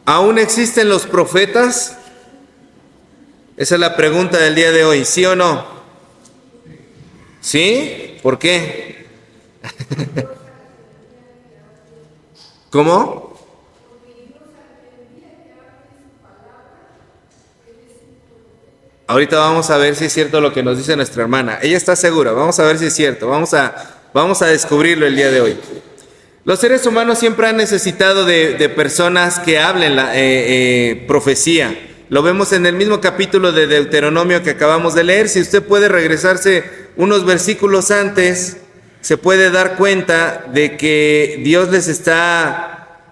¿Aún existen los profetas? Esa es la pregunta del día de hoy, ¿sí o no? ¿Sí? ¿Por qué? ¿Cómo? Ahorita vamos a ver si es cierto lo que nos dice nuestra hermana. Ella está segura, vamos a ver si es cierto. Vamos a descubrirlo el día de hoy. Los seres humanos siempre han necesitado de personas que hablen la profecía. Lo vemos en el mismo capítulo de Deuteronomio que acabamos de leer. Si usted puede regresarse unos versículos antes, se puede dar cuenta de que Dios les está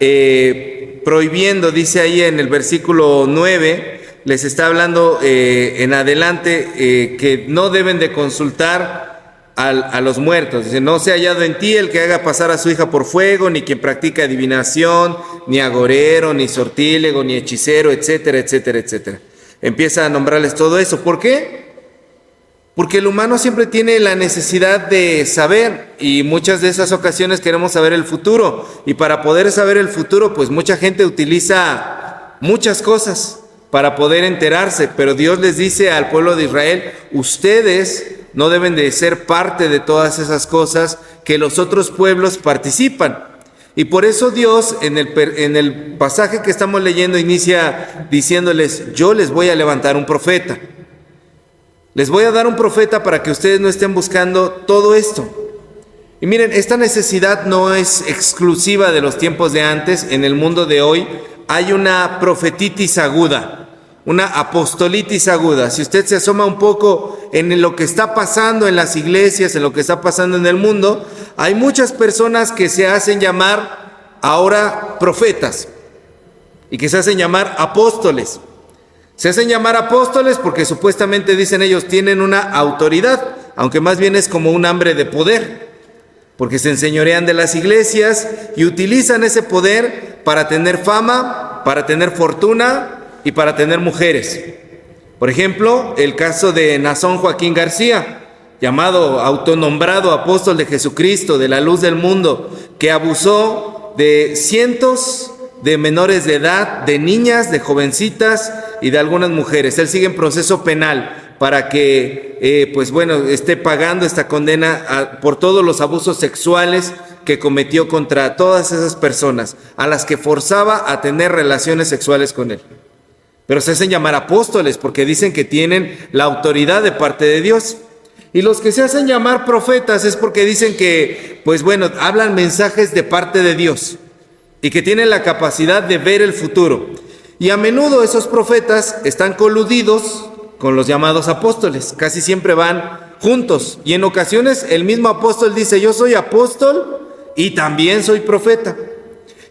prohibiendo, dice ahí en el versículo 9, les está hablando en adelante que no deben de consultar a los muertos. Dice, no se ha hallado en ti el que haga pasar a su hija por fuego, ni quien practica adivinación, ni agorero, ni sortílego, ni hechicero, etcétera, etcétera, etcétera. Empieza a nombrarles todo eso. ¿Por qué? Porque el humano siempre tiene la necesidad de saber, y muchas de esas ocasiones queremos saber el futuro, y para poder saber el futuro, pues mucha gente utiliza muchas cosas para poder enterarse, pero Dios les dice al pueblo de Israel, ustedes no deben de ser parte de todas esas cosas que los otros pueblos participan. Y por eso Dios en el pasaje que estamos leyendo inicia diciéndoles, yo les voy a levantar un profeta. Les voy a dar un profeta para que ustedes no estén buscando todo esto. Y miren, esta necesidad no es exclusiva de los tiempos de antes. En el mundo de hoy hay una profetitis aguda, una apostolitis aguda. Si usted se asoma un poco en lo que está pasando en las iglesias, en lo que está pasando en el mundo, hay muchas personas que se hacen llamar ahora profetas y que se hacen llamar apóstoles. Se hacen llamar apóstoles porque supuestamente dicen ellos tienen una autoridad, aunque más bien es como un hambre de poder, porque se enseñorean de las iglesias y utilizan ese poder para tener fama, para tener fortuna y para tener mujeres. Por ejemplo, el caso de Nazón Joaquín García, llamado autonombrado apóstol de Jesucristo, de la luz del mundo, que abusó de cientos de menores de edad, de niñas, de jovencitas y de algunas mujeres. Él sigue en proceso penal para que, esté pagando esta condena por todos los abusos sexuales que cometió contra todas esas personas, a las que forzaba a tener relaciones sexuales con él. Pero se hacen llamar apóstoles porque dicen que tienen la autoridad de parte de Dios. Y los que se hacen llamar profetas es porque dicen que, hablan mensajes de parte de Dios y que tienen la capacidad de ver el futuro. Y a menudo esos profetas están coludidos con los llamados apóstoles. Casi siempre van juntos. Y en ocasiones el mismo apóstol dice, yo soy apóstol y también soy profeta.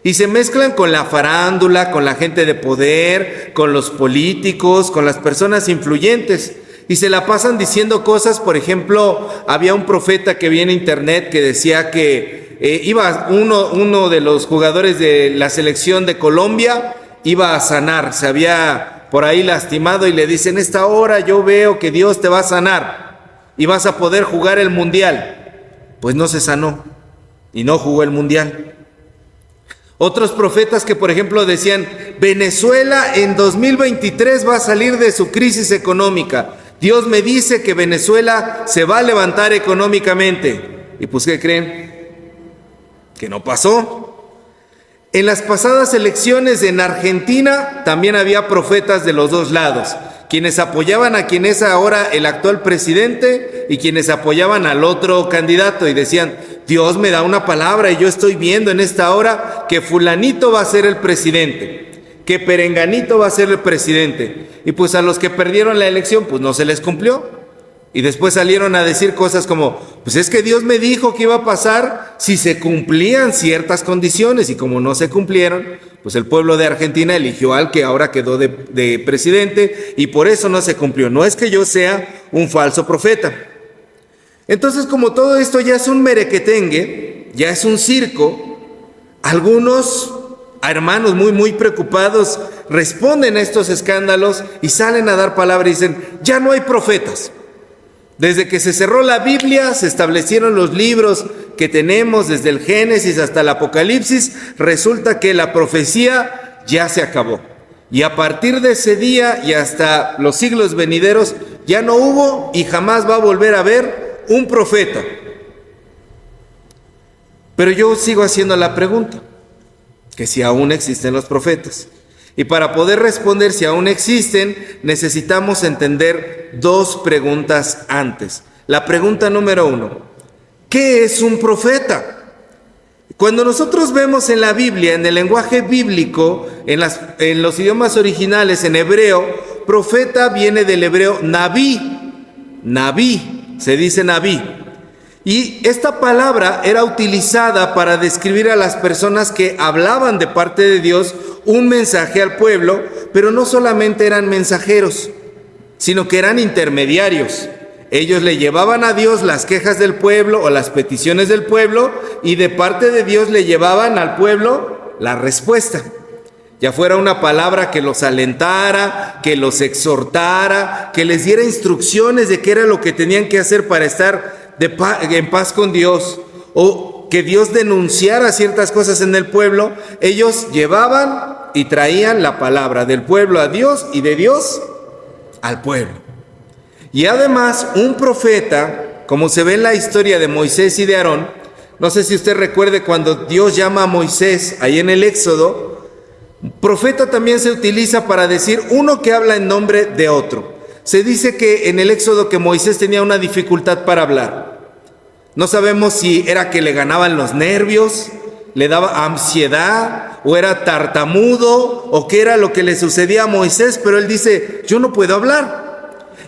Y se mezclan con la farándula, con la gente de poder, con los políticos, con las personas influyentes. Y se la pasan diciendo cosas. Por ejemplo, había un profeta que vi en internet que decía que iba uno de los jugadores de la selección de Colombia, iba a sanar. Se había por ahí lastimado y le dicen, esta hora yo veo que Dios te va a sanar y vas a poder jugar el mundial. Pues no se sanó y no jugó el mundial. Otros profetas que, por ejemplo, decían, Venezuela en 2023 va a salir de su crisis económica. Dios me dice que Venezuela se va a levantar económicamente. ¿Y pues qué creen? Que no pasó. En las pasadas elecciones en Argentina también había profetas de los dos lados, quienes apoyaban a quien es ahora el actual presidente y quienes apoyaban al otro candidato y decían, Dios me da una palabra y yo estoy viendo en esta hora que fulanito va a ser el presidente, que perenganito va a ser el presidente. Y pues a los que perdieron la elección, pues no se les cumplió. Y después salieron a decir cosas como, pues es que Dios me dijo que iba a pasar si se cumplían ciertas condiciones. Y como no se cumplieron, pues el pueblo de Argentina eligió al que ahora quedó de presidente y por eso no se cumplió. No es que yo sea un falso profeta. Entonces, como todo esto ya es un merequetengue, ya es un circo, algunos hermanos muy preocupados responden a estos escándalos y salen a dar palabra y dicen, ya no hay profetas. Desde que se cerró la Biblia, se establecieron los libros que tenemos desde el Génesis hasta el Apocalipsis, resulta que la profecía ya se acabó. Y a partir de ese día y hasta los siglos venideros, ya no hubo y jamás va a volver a haber un profeta. Pero yo sigo haciendo la pregunta, que si aún existen los profetas. Y para poder responder si aún existen, necesitamos entender dos preguntas antes. La pregunta número 1, ¿qué es un profeta? Cuando nosotros vemos en la Biblia, en el lenguaje bíblico, en los idiomas originales, en hebreo, profeta viene del hebreo Nabí, se dice Nabí. Y esta palabra era utilizada para describir a las personas que hablaban de parte de Dios un mensaje al pueblo, pero no solamente eran mensajeros, sino que eran intermediarios. Ellos le llevaban a Dios las quejas del pueblo o las peticiones del pueblo, y de parte de Dios le llevaban al pueblo la respuesta. Ya fuera una palabra que los alentara, que los exhortara, que les diera instrucciones de qué era lo que tenían que hacer para estar en paz con Dios, o que Dios denunciara ciertas cosas en el pueblo. Ellos llevaban y traían la palabra del pueblo a Dios y de Dios al pueblo. Y además, un profeta, como se ve en la historia de Moisés y de Aarón, no sé si usted recuerde cuando Dios llama a Moisés ahí en el Éxodo, profeta también se utiliza para decir uno que habla en nombre de otro. Se dice que en el Éxodo que Moisés tenía una dificultad para hablar. No sabemos si era que le ganaban los nervios, le daba ansiedad, o era tartamudo, o qué era lo que le sucedía a Moisés, pero él dice, yo no puedo hablar.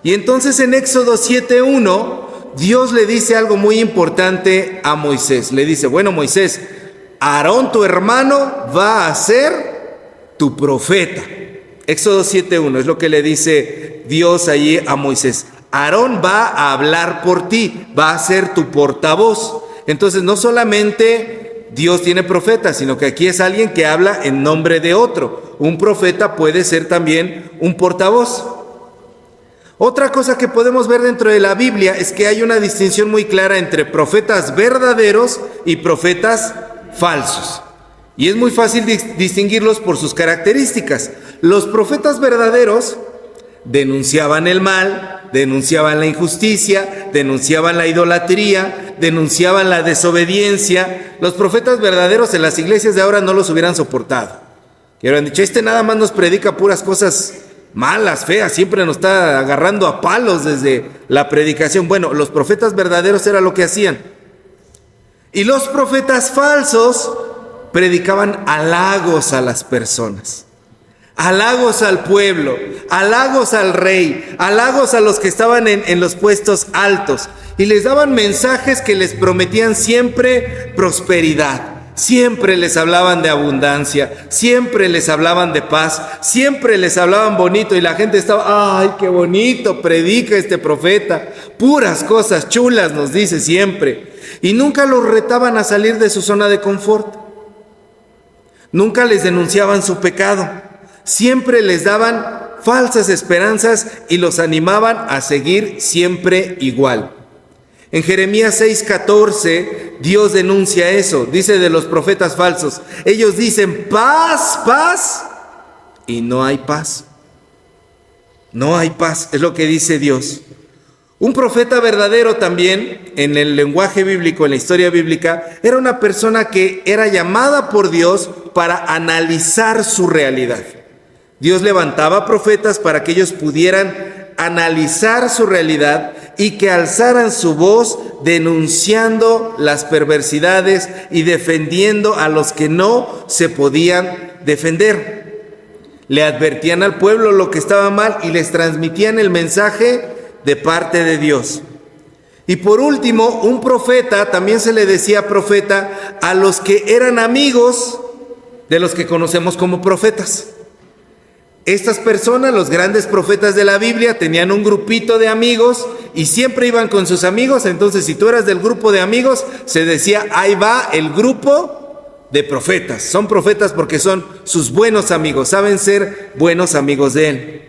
Y entonces en Éxodo 7:1, Dios le dice algo muy importante a Moisés. Le dice, bueno, Moisés, Aarón tu hermano va a ser tu profeta. Éxodo 7:1 es lo que le dice Dios allí a Moisés. Aarón va a hablar por ti, va a ser tu portavoz. Entonces no solamente Dios tiene profetas, sino que aquí es alguien que habla en nombre de otro. Un profeta puede ser también un portavoz. Otra cosa que podemos ver dentro de la Biblia es que hay una distinción muy clara entre profetas verdaderos y profetas falsos. Y es muy fácil distinguirlos por sus características. Los profetas verdaderos denunciaban el mal, denunciaban la injusticia, denunciaban la idolatría, denunciaban la desobediencia. Los profetas verdaderos en las iglesias de ahora no los hubieran soportado. Que hubieran dicho, este nada más nos predica puras cosas malas, feas, siempre nos está agarrando a palos desde la predicación. Bueno, los profetas verdaderos era lo que hacían. Y los profetas falsos predicaban halagos a las personas, halagos al pueblo, halagos al rey, halagos a los que estaban en los puestos altos, y les daban mensajes que les prometían siempre prosperidad. Siempre les hablaban de abundancia, siempre les hablaban de paz, siempre les hablaban bonito, y la gente estaba, ¡ay, qué bonito predica este profeta! Puras cosas chulas nos dice siempre. Y nunca los retaban a salir de su zona de confort. Nunca les denunciaban su pecado. Siempre les daban falsas esperanzas y los animaban a seguir siempre igual. En Jeremías 6:14, Dios denuncia eso. Dice de los profetas falsos, ellos dicen paz, paz, y no hay paz. No hay paz, es lo que dice Dios. Un profeta verdadero también, en el lenguaje bíblico, en la historia bíblica, era una persona que era llamada por Dios para analizar su realidad. Dios levantaba profetas para que ellos pudieran analizar su realidad y que alzaran su voz denunciando las perversidades y defendiendo a los que no se podían defender. Le advertían al pueblo lo que estaba mal y les transmitían el mensaje de parte de Dios. Y por último, un profeta, también se le decía profeta a los que eran amigos de los que conocemos como profetas. Estas personas, los grandes profetas de la Biblia, tenían un grupito de amigos y siempre iban con sus amigos. Entonces, si tú eras del grupo de amigos, se decía, ahí va el grupo de profetas. Son profetas porque son sus buenos amigos, saben ser buenos amigos de él.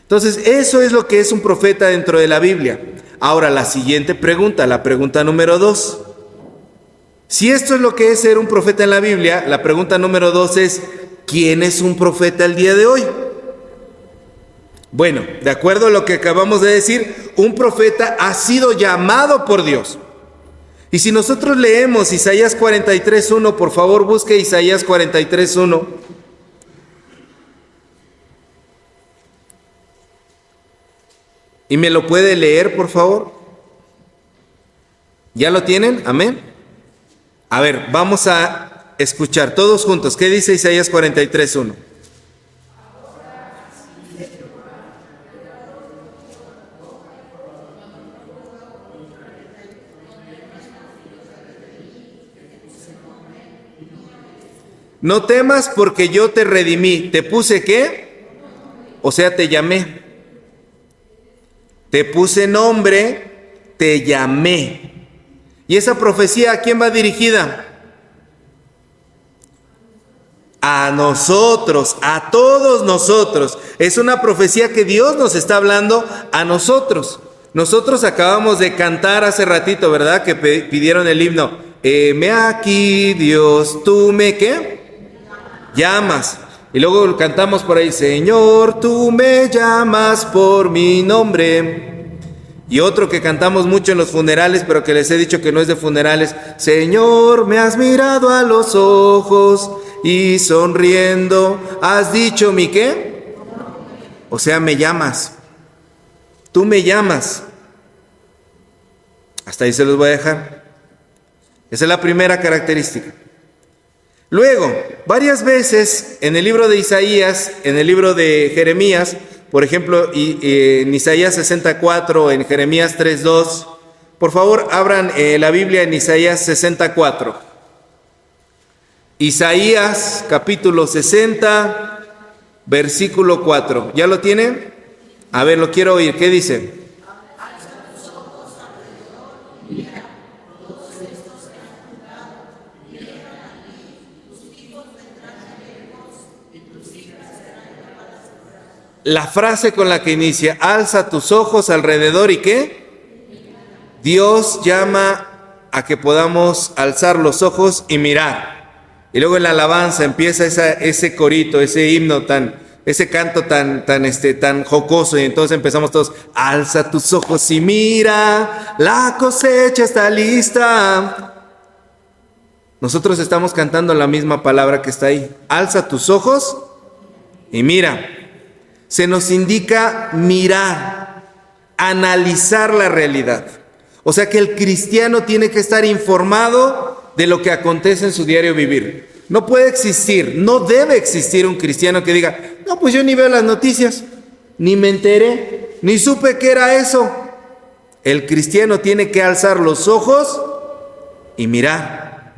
Entonces, eso es lo que es un profeta dentro de la Biblia. Ahora, la siguiente pregunta, la pregunta número 2. Si esto es lo que es ser un profeta en la Biblia, la pregunta número 2 es, ¿quién es un profeta el día de hoy? Bueno, de acuerdo a lo que acabamos de decir, un profeta ha sido llamado por Dios. Y si nosotros leemos Isaías 43:1, por favor busque Isaías 43:1. ¿Y me lo puede leer, por favor? ¿Ya lo tienen? Amén. A ver, vamos a escuchar todos juntos. ¿Qué dice Isaías 43:1? No temas porque yo te redimí. ¿Te puse qué? O sea, te llamé. Te puse nombre, te llamé. ¿Y esa profecía a quién va dirigida? A nosotros, a todos nosotros. Es una profecía que Dios nos está hablando a nosotros. Nosotros acabamos de cantar hace ratito, ¿verdad? Que pidieron el himno. Heme aquí, Dios, tú me ¿qué? Llamas. Y luego cantamos por ahí, Señor, tú me llamas por mi nombre. Y otro que cantamos mucho en los funerales, pero que les he dicho que no es de funerales, Señor, me has mirado a los ojos y sonriendo has dicho mi ¿qué? O sea, me llamas. Tú me llamas. Hasta ahí se los voy a dejar. Esa es la primera característica. Luego, varias veces en el libro de Isaías, en el libro de Jeremías, por ejemplo, en Isaías 64, en Jeremías 3:2, por favor, abran la Biblia en Isaías 64. Isaías capítulo 60, versículo 4. ¿Ya lo tienen? A ver, lo quiero oír. ¿Qué dice? La frase con la que inicia, alza tus ojos alrededor y ¿qué? Dios llama a que podamos alzar los ojos y mirar. Y luego en la alabanza empieza ese corito, ese himno ese canto tan jocoso, y entonces empezamos todos, alza tus ojos y mira, la cosecha está lista. Nosotros estamos cantando la misma palabra que está ahí, alza tus ojos y mira. Se nos indica mirar, analizar la realidad. O sea que el cristiano tiene que estar informado de lo que acontece en su diario vivir. No puede existir, no debe existir un cristiano que diga, no, pues yo ni veo las noticias, ni me enteré, ni supe qué era eso. El cristiano tiene que alzar los ojos y mirar.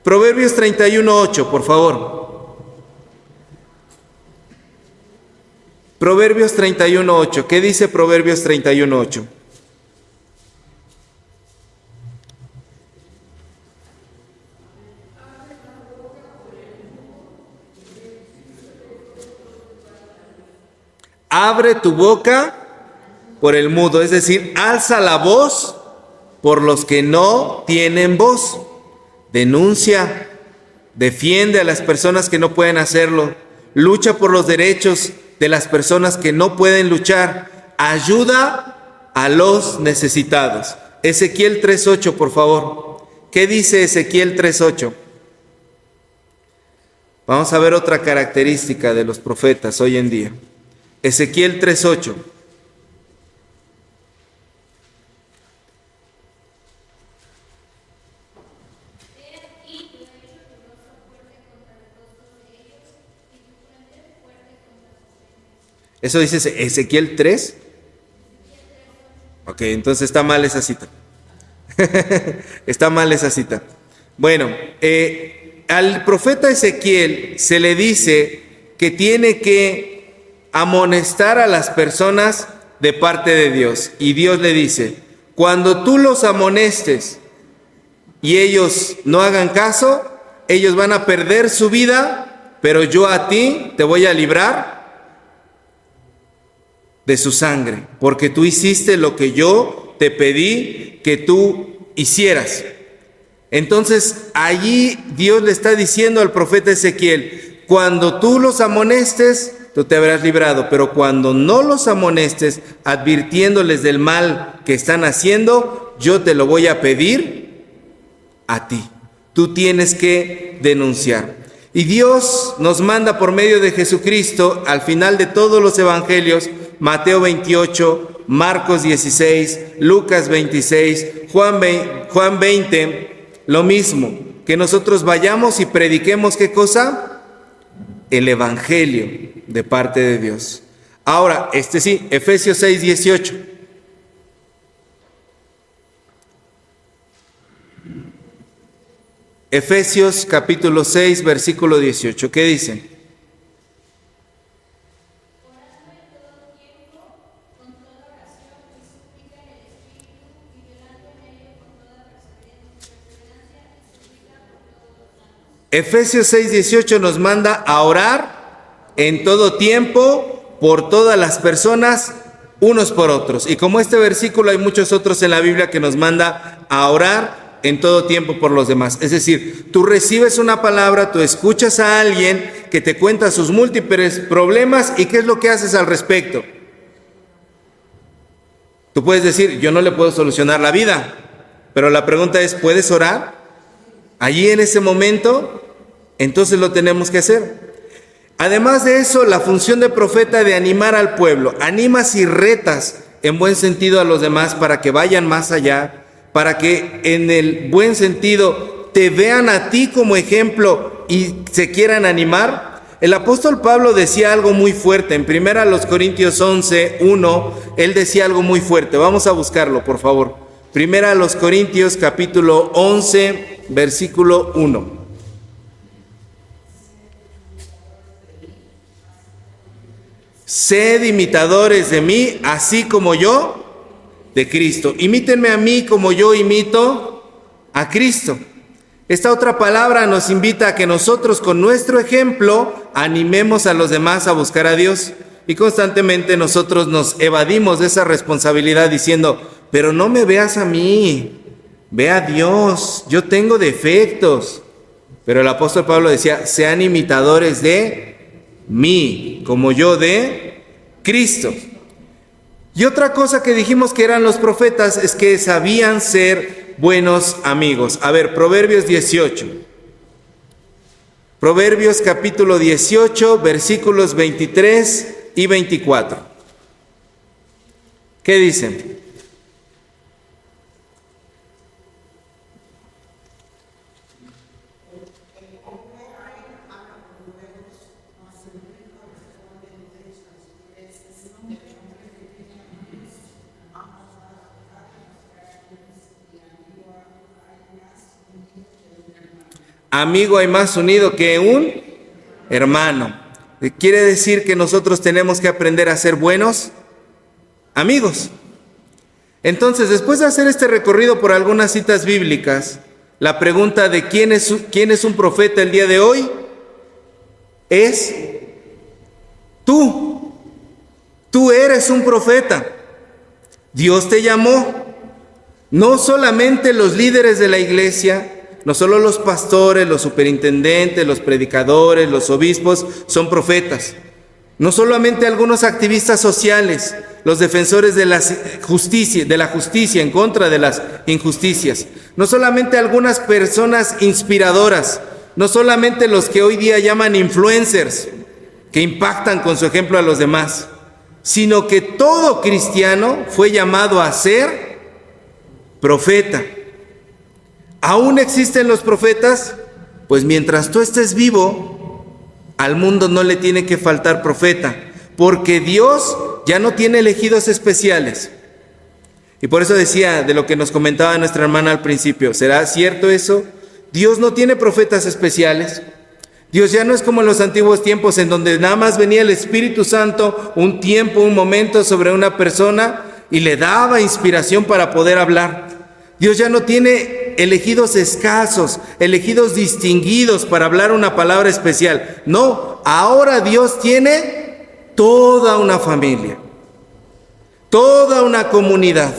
Proverbios 31:8, por favor. Proverbios 31:8. ¿Qué dice Proverbios 31:8? Abre tu boca por el mudo, es decir, alza la voz por los que no tienen voz. Denuncia, defiende a las personas que no pueden hacerlo, lucha por los derechos de las personas que no pueden luchar, ayuda a los necesitados. Ezequiel 3:8, por favor. ¿Qué dice Ezequiel 3:8? Vamos a ver otra característica de los profetas hoy en día. Ezequiel 3:8. ¿Eso dice Ezequiel 3? Ok, entonces está mal esa cita. Está mal esa cita. Bueno, al profeta Ezequiel se le dice que tiene que amonestar a las personas de parte de Dios. Y Dios le dice, cuando tú los amonestes y ellos no hagan caso, ellos van a perder su vida, pero yo a ti te voy a librar de su sangre, porque tú hiciste lo que yo te pedí que tú hicieras. Entonces allí Dios le está diciendo al profeta Ezequiel, cuando tú los amonestes, tú te habrás librado, pero cuando no los amonestes, advirtiéndoles del mal que están haciendo, yo te lo voy a pedir a ti. Tú tienes que denunciar. Y Dios nos manda por medio de Jesucristo, al final de todos los evangelios, Mateo 28, Marcos 16, Lucas 26, Juan 20, lo mismo, que nosotros vayamos y prediquemos, ¿qué cosa? El evangelio de parte de Dios. Ahora, sí, Efesios 6, 18. Efesios capítulo 6, versículo 18. ¿Qué dice? Efesios 6, 18 nos manda a orar en todo tiempo, por todas las personas, unos por otros. Y como este versículo, hay muchos otros en la Biblia que nos manda a orar en todo tiempo por los demás. Es decir, tú recibes una palabra, tú escuchas a alguien que te cuenta sus múltiples problemas y ¿qué es lo que haces al respecto? Tú puedes decir, yo no le puedo solucionar la vida, pero la pregunta es, ¿puedes orar? Allí en ese momento, entonces lo tenemos que hacer. Además de eso, la función de profeta de animar al pueblo, animas y retas en buen sentido a los demás para que vayan más allá, para que en el buen sentido te vean a ti como ejemplo y se quieran animar. El apóstol Pablo decía algo muy fuerte, en 1 Corintios 11, 1, él decía algo muy fuerte. Vamos a buscarlo, por favor. 1 Corintios capítulo 11, versículo 1. Sed imitadores de mí, así como yo de Cristo. Imítenme a mí como yo imito a Cristo. Esta otra palabra nos invita a que nosotros con nuestro ejemplo animemos a los demás a buscar a Dios. Y constantemente nosotros nos evadimos de esa responsabilidad diciendo, pero no me veas a mí, ve a Dios, yo tengo defectos. Pero el apóstol Pablo decía, sean imitadores de mí, como yo de Cristo. Y otra cosa que dijimos que eran los profetas es que sabían ser buenos amigos. A ver, Proverbios 18. Proverbios capítulo 18, versículos 23 y 24. ¿Qué dicen? Amigo hay más unido que un hermano. Quiere decir que nosotros tenemos que aprender a ser buenos amigos. Entonces, después de hacer este recorrido por algunas citas bíblicas, la pregunta de quién es un profeta el día de hoy es tú. Tú eres un profeta. Dios te llamó. No solamente los líderes de la iglesia, no solo los pastores, los superintendentes, los predicadores, los obispos son profetas. No solamente algunos activistas sociales, los defensores de la justicia en contra de las injusticias. No solamente algunas personas inspiradoras, no solamente los que hoy día llaman influencers, que impactan con su ejemplo a los demás, sino que todo cristiano fue llamado a ser profeta. ¿Aún existen los profetas? Pues mientras tú estés vivo, al mundo no le tiene que faltar profeta, porque Dios ya no tiene elegidos especiales. Y por eso decía de lo que nos comentaba nuestra hermana al principio, ¿será cierto eso? Dios no tiene profetas especiales. Dios ya no es como en los antiguos tiempos en donde nada más venía el Espíritu Santo un tiempo, un momento sobre una persona y le daba inspiración para poder hablar. Dios ya no tiene elegidos escasos, elegidos distinguidos para hablar una palabra especial. No, ahora Dios tiene toda una familia, toda una comunidad.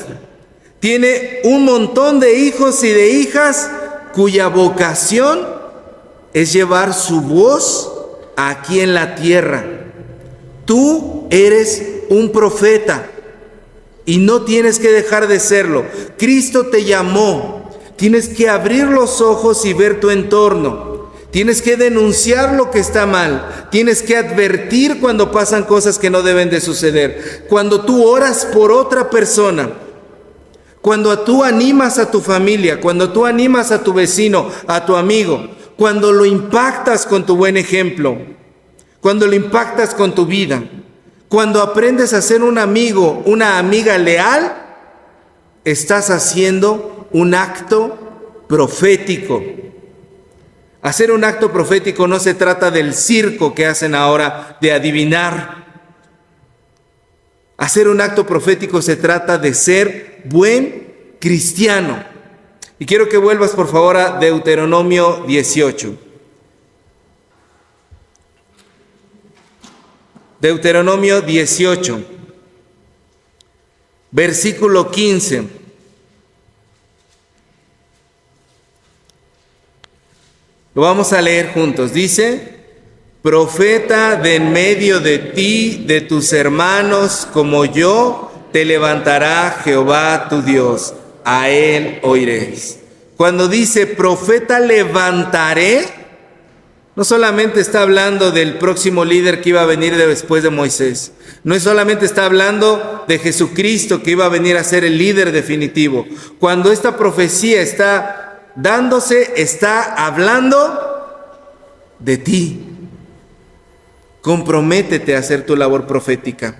Tiene un montón de hijos y de hijas cuya vocación es llevar su voz aquí en la tierra. Tú eres un profeta y no tienes que dejar de serlo. Cristo te llamó. Tienes que abrir los ojos y ver tu entorno. Tienes que denunciar lo que está mal. Tienes que advertir cuando pasan cosas que no deben de suceder. Cuando tú oras por otra persona, cuando tú animas a tu familia, cuando tú animas a tu vecino, a tu amigo, cuando lo impactas con tu buen ejemplo, cuando lo impactas con tu vida, cuando aprendes a ser un amigo, una amiga leal, estás haciendo un acto profético. Hacer un acto profético no se trata del circo que hacen ahora de adivinar. Hacer un acto profético se trata de ser buen cristiano. Y quiero que vuelvas por favor a Deuteronomio 18. Deuteronomio 18, versículo 15. Lo vamos a leer juntos. Dice: profeta de en medio de ti, de tus hermanos, como yo, te levantará Jehová tu Dios. A él oiréis. Cuando dice profeta levantaré, no solamente está hablando del próximo líder que iba a venir después de Moisés. No solamente está hablando de Jesucristo que iba a venir a ser el líder definitivo. Cuando esta profecía está dándose, está hablando de ti. Comprométete a hacer tu labor profética.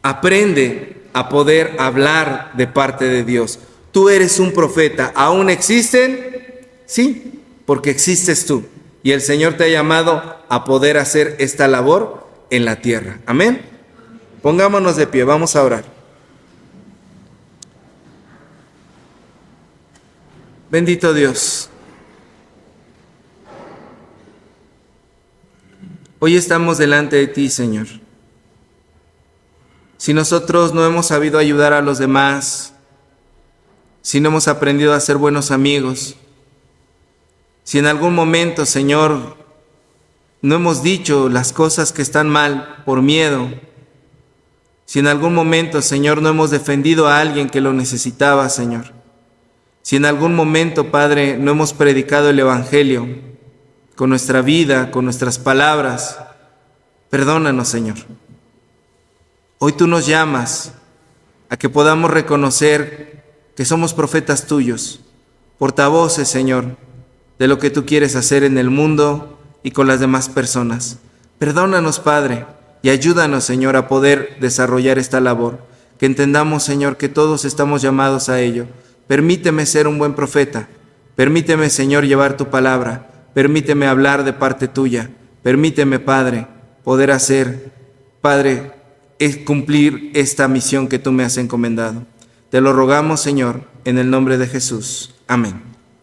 Aprende a poder hablar de parte de Dios. Tú eres un profeta. ¿Aún existen? Sí, porque existes tú. Y el Señor te ha llamado a poder hacer esta labor en la tierra. Amén. Pongámonos de pie, vamos a orar. Bendito Dios. Hoy estamos delante de ti, Señor. Si nosotros no hemos sabido ayudar a los demás, si no hemos aprendido a ser buenos amigos, si en algún momento, Señor, no hemos dicho las cosas que están mal por miedo, si en algún momento, Señor, no hemos defendido a alguien que lo necesitaba, Señor, si en algún momento, Padre, no hemos predicado el Evangelio con nuestra vida, con nuestras palabras, perdónanos, Señor. Hoy tú nos llamas a que podamos reconocer que somos profetas tuyos, portavoces, Señor, de lo que tú quieres hacer en el mundo y con las demás personas. Perdónanos, Padre, y ayúdanos, Señor, a poder desarrollar esta labor. Que entendamos, Señor, que todos estamos llamados a ello. Permíteme ser un buen profeta. Permíteme, Señor, llevar tu palabra. Permíteme hablar de parte tuya. Permíteme, Padre, poder hacer, Padre, cumplir esta misión que tú me has encomendado. Te lo rogamos, Señor, en el nombre de Jesús. Amén.